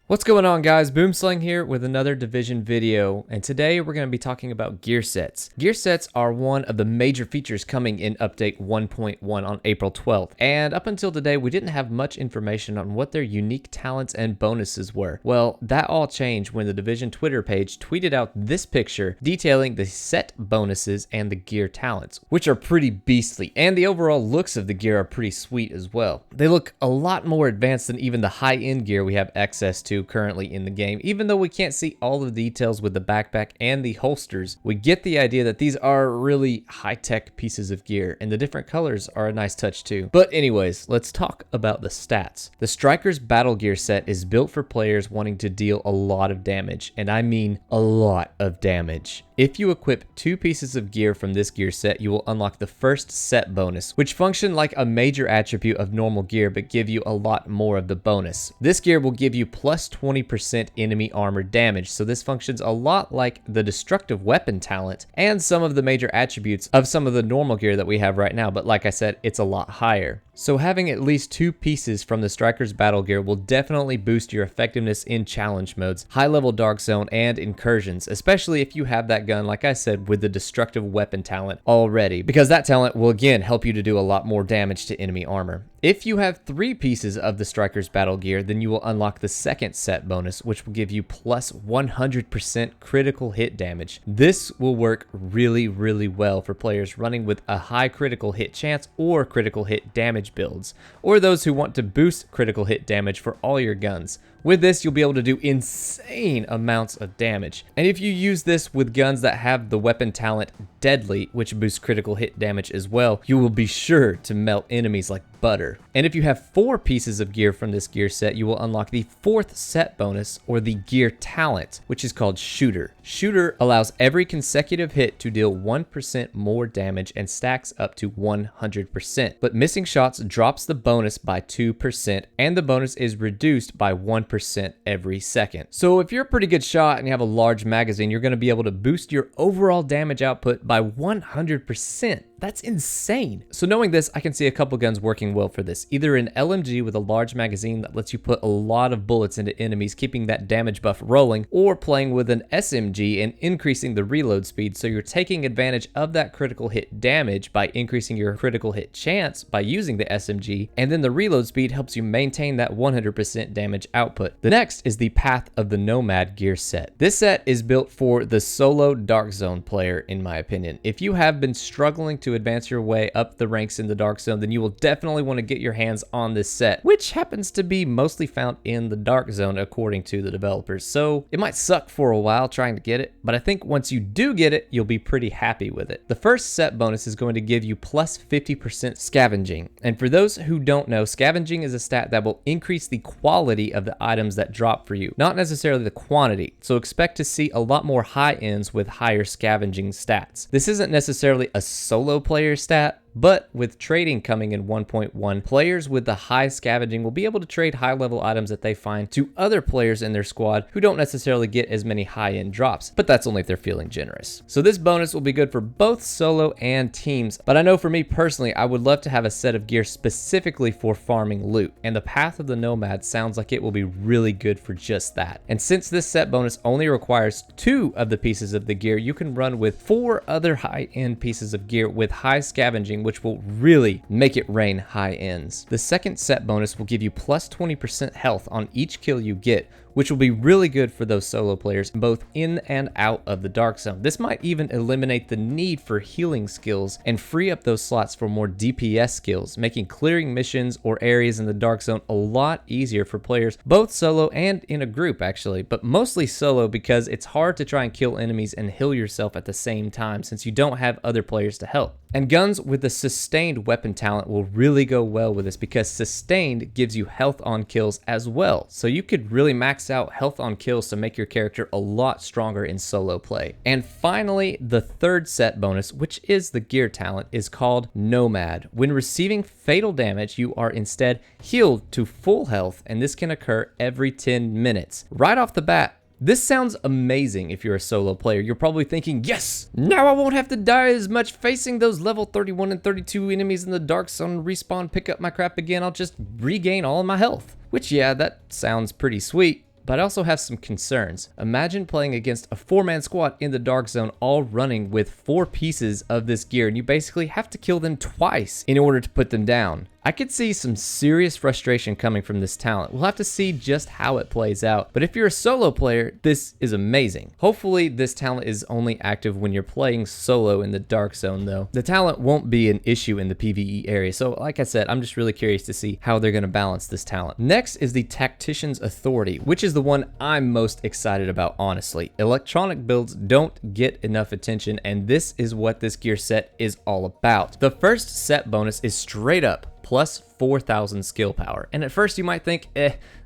What's going on, guys? Boomslang here with another Division video, and today we're going to be talking about gear sets. Gear sets are one of the major features coming in update 1.1 on April 12th, and up until today we didn't have much information on what their unique talents and bonuses were. Well, that all changed when the Division Twitter page tweeted out this picture detailing the set bonuses and the gear talents, which are pretty beastly, and the overall looks of the gear are pretty sweet as well. They look a lot more advanced than even the high-end gear we have access to currently in the game. Even though we can't see all the details with the backpack and the holsters, we get the idea that these are really high-tech pieces of gear, and the different colors are a nice touch too. But anyways, let's talk about the stats. The Striker's Battle Gear set is built for players wanting to deal a lot of damage, and I mean a lot of damage. If you equip 2 pieces of gear from this gear set, you will unlock the first set bonus, which function like a major attribute of normal gear but give you a lot more of the bonus. This gear will give you plus 20% enemy armor damage, so this functions a lot like the destructive weapon talent and some of the major attributes of some of the normal gear that we have right now, but like I said, it's a lot higher. So having at least 2 pieces from the Striker's Battle Gear will definitely boost your effectiveness in challenge modes, high-level Dark Zone, and incursions, especially if you have that gun, like I said, with the destructive weapon talent already, because that talent will again help you to do a lot more damage to enemy armor. If you have 3 pieces of the Striker's Battle Gear, then you will unlock the second set bonus, which will give you plus 100% critical hit damage. This will work really well for players running with a high critical hit chance or critical hit damage builds, or those who want to boost critical hit damage for all your guns. With this, you'll be able to do insane amounts of damage. And if you use this with guns that have the weapon talent Deadly, which boosts critical hit damage as well, you will be sure to melt enemies like butter. And if you have 4 pieces of gear from this gear set, you will unlock the 4th set bonus, or the gear talent, which is called Shooter. Shooter allows every consecutive hit to deal 1% more damage and stacks up to 100%. But missing shots drops the bonus by 2%, and the bonus is reduced by 1% every second. So if you're a pretty good shot and you have a large magazine, you're going to be able to boost your overall damage output by 100%. That's insane. So knowing this, I can see a couple guns working well for this. Either an LMG with a large magazine that lets you put a lot of bullets into enemies, keeping that damage buff rolling, or playing with an SMG and increasing the reload speed, so you're taking advantage of that critical hit damage by increasing your critical hit chance by using the SMG, and then the reload speed helps you maintain that 100% damage output. The next is the Path of the Nomad gear set. This set is built for the solo Dark Zone player, in my opinion. If you have been struggling to advance your way up the ranks in the Dark Zone, then you will definitely want to get your hands on this set, which happens to be mostly found in the Dark Zone according to the developers. So it might suck for a while trying to get it, but I think once you do get it, you'll be pretty happy with it. The first set bonus is going to give you plus 50% scavenging. And for those who don't know, scavenging is a stat that will increase the quality of the items that drop for you, not necessarily the quantity. So expect to see a lot more high ends with higher scavenging stats. This isn't necessarily a solo player stat, but with trading coming in 1.1, players with the high scavenging will be able to trade high-level items that they find to other players in their squad who don't necessarily get as many high-end drops, but that's only if they're feeling generous. So this bonus will be good for both solo and teams, but I know for me personally, I would love to have a set of gear specifically for farming loot, and the Path of the Nomad sounds like it will be really good for just that. And since this set bonus only requires 2 of the pieces of the gear, you can run with 4 other high-end pieces of gear with high scavenging, which will really make it rain high ends. The second set bonus will give you plus 20% health on each kill you get, which will be really good for those solo players both in and out of the Dark Zone. This might even eliminate the need for healing skills and free up those slots for more DPS skills, making clearing missions or areas in the Dark Zone a lot easier for players, both solo and in a group actually, but mostly solo because it's hard to try and kill enemies and heal yourself at the same time since you don't have other players to help. And guns with the sustained weapon talent will really go well with this because sustained gives you health on kills as well. So you could really max out health on kills to make your character a lot stronger in solo play. And finally, the third set bonus, which is the gear talent, is called Nomad. When receiving fatal damage, you are instead healed to full health, and this can occur every 10 minutes. Right off the bat, this sounds amazing if you're a solo player. You're probably thinking, yes, now I won't have to die as much facing those level 31 and 32 enemies in the Dark Zone, respawn, pick up my crap again. I'll just regain all of my health. Which, yeah, that sounds pretty sweet. but I also have some concerns. Imagine playing against a 4-man squad in the Dark Zone all running with 4 pieces of this gear, and you basically have to kill them twice in order to put them down. I could see some serious frustration coming from this talent. We'll have to see just how it plays out, but if you're a solo player, this is amazing. Hopefully this talent is only active when you're playing solo in the Dark Zone though. The talent won't be an issue in the PvE area, so like I said, I'm just really curious to see how they're going to balance this talent. Next is the Tactician's Authority, which is the one I'm most excited about, honestly. Electronic builds don't get enough attention, and this is what this gear set is all about. The first set bonus is straight up plus 4,000 skill power. And at first you might think,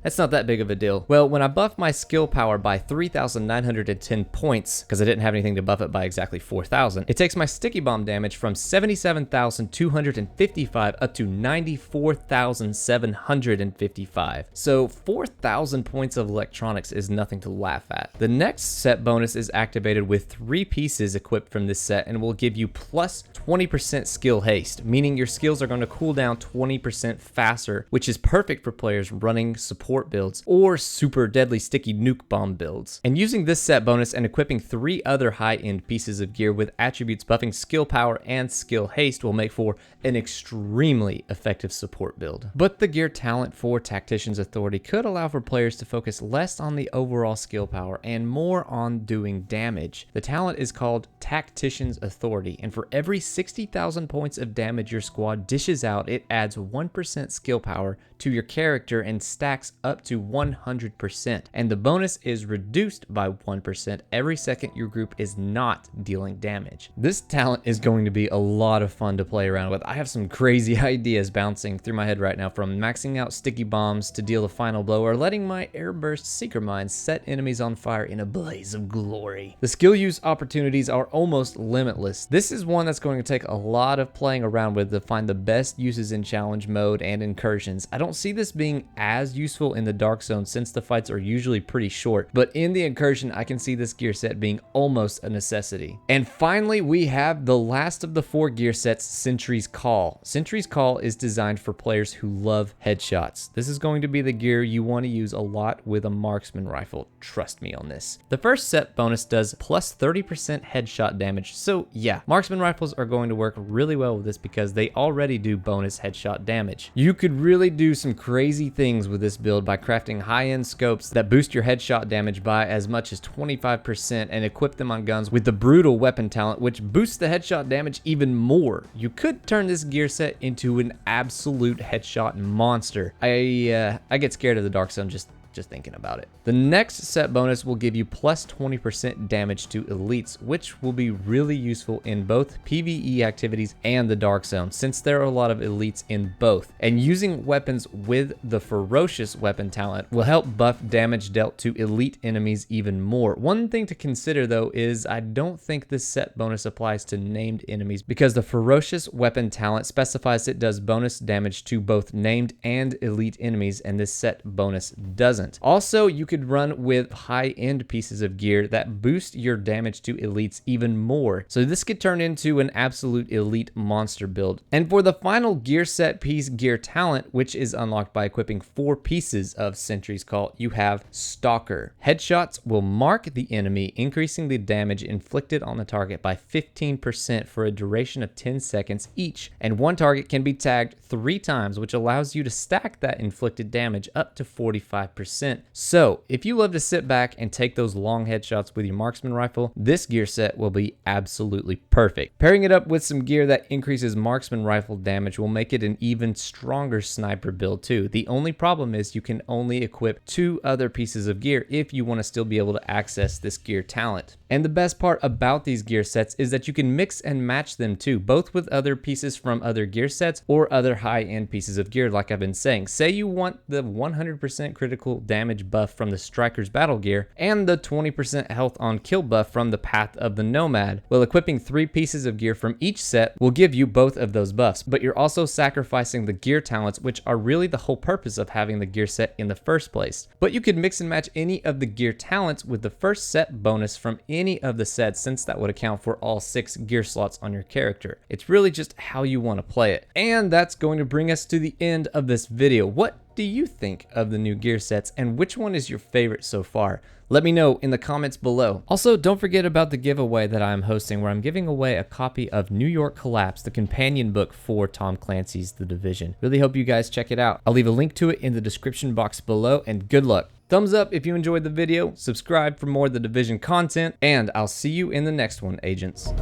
that's not that big of a deal. Well, when I buffed my skill power by 3,910 points, because I didn't have anything to buff it by exactly 4,000, it takes my sticky bomb damage from 77,255 up to 94,755. So 4,000 points of electronics is nothing to laugh at. The next set bonus is activated with 3 pieces equipped from this set and will give you plus 20% skill haste, meaning your skills are going to cool down 20% faster, which is perfect for players running support builds or super deadly sticky nuke bomb builds. And using this set bonus and equipping 3 other high-end pieces of gear with attributes buffing skill power and skill haste will make for an extremely effective support build. But the gear talent for Tactician's Authority could allow for players to focus less on the overall skill power and more on doing damage. The talent is called Tactician's Authority, and for every 60,000 points of damage your squad dishes out, it adds 1% skill power to your character and stacks up to 100%. And the bonus is reduced by 1% every second your group is not dealing damage. This talent is going to be a lot of fun to play around with. I have some crazy ideas bouncing through my head right now, from maxing out sticky bombs to deal the final blow, or letting my airburst seeker mines set enemies on fire in a blaze of glory. The skill use opportunities are almost limitless. This is one that's going to take a lot of playing around with to find the best uses in challenge mode and incursions. I don't see this being as useful in the Dark Zone since the fights are usually pretty short, but in the incursion I can see this gear set being almost a necessity. And finally, we have the last of the 4 gear sets, Sentry's Call. Sentry's Call is designed for players who love headshots. This is going to be the gear you want to use a lot with a marksman rifle, trust me on this. The first set bonus does plus 30% headshot damage, so yeah, marksman rifles are going to work really well with this because they already do bonus headshot damage. You could really do some crazy things with this build by crafting high-end scopes that boost your headshot damage by as much as 25% and equip them on guns with the brutal weapon talent, which boosts the headshot damage even more. You could turn this gear set into an absolute headshot monster. I get scared of the Dark Zone just thinking about it. The next set bonus will give you plus 20% damage to elites, which will be really useful in both PvE activities and the Dark Zone, since there are a lot of elites in both. And using weapons with the ferocious weapon talent will help buff damage dealt to elite enemies even more. One thing to consider though is I don't think this set bonus applies to named enemies, because the ferocious weapon talent specifies it does bonus damage to both named and elite enemies, and this set bonus doesn't. Also, you could run with high-end pieces of gear that boost your damage to elites even more. So this could turn into an absolute elite monster build. And for the final gear set piece, gear talent, which is unlocked by equipping 4 pieces of Sentry's Call, you have Stalker. Headshots will mark the enemy, increasing the damage inflicted on the target by 15% for a duration of 10 seconds each. And one target can be tagged 3 times, which allows you to stack that inflicted damage up to 45%. So if you love to sit back and take those long headshots with your marksman rifle, this gear set will be absolutely perfect. Pairing it up with some gear that increases marksman rifle damage will make it an even stronger sniper build too. The only problem is you can only equip 2 other pieces of gear if you want to still be able to access this gear talent. And the best part about these gear sets is that you can mix and match them too, both with other pieces from other gear sets or other high-end pieces of gear, like I've been saying. Say you want the 100% critical damage buff from the Striker's battle gear and the 20% health on kill buff from the Path of the Nomad. Well, equipping 3 pieces of gear from each set will give you both of those buffs, but you're also sacrificing the gear talents, which are really the whole purpose of having the gear set in the first place. But you could mix and match any of the gear talents with the first set bonus from any of the sets, since that would account for all 6 gear slots on your character. It's really just how you want to play it. And that's going to bring us to the end of this video. What do you think of the new gear sets, and which one is your favorite so far? Let me know in the comments below. Also, don't forget about the giveaway that I'm hosting, where I'm giving away a copy of New York Collapse, the companion book for Tom Clancy's The Division. Really hope you guys check it out. I'll leave a link to it in the description box below, and good luck. Thumbs up if you enjoyed the video, subscribe for more The Division content, and I'll see you in the next one, agents.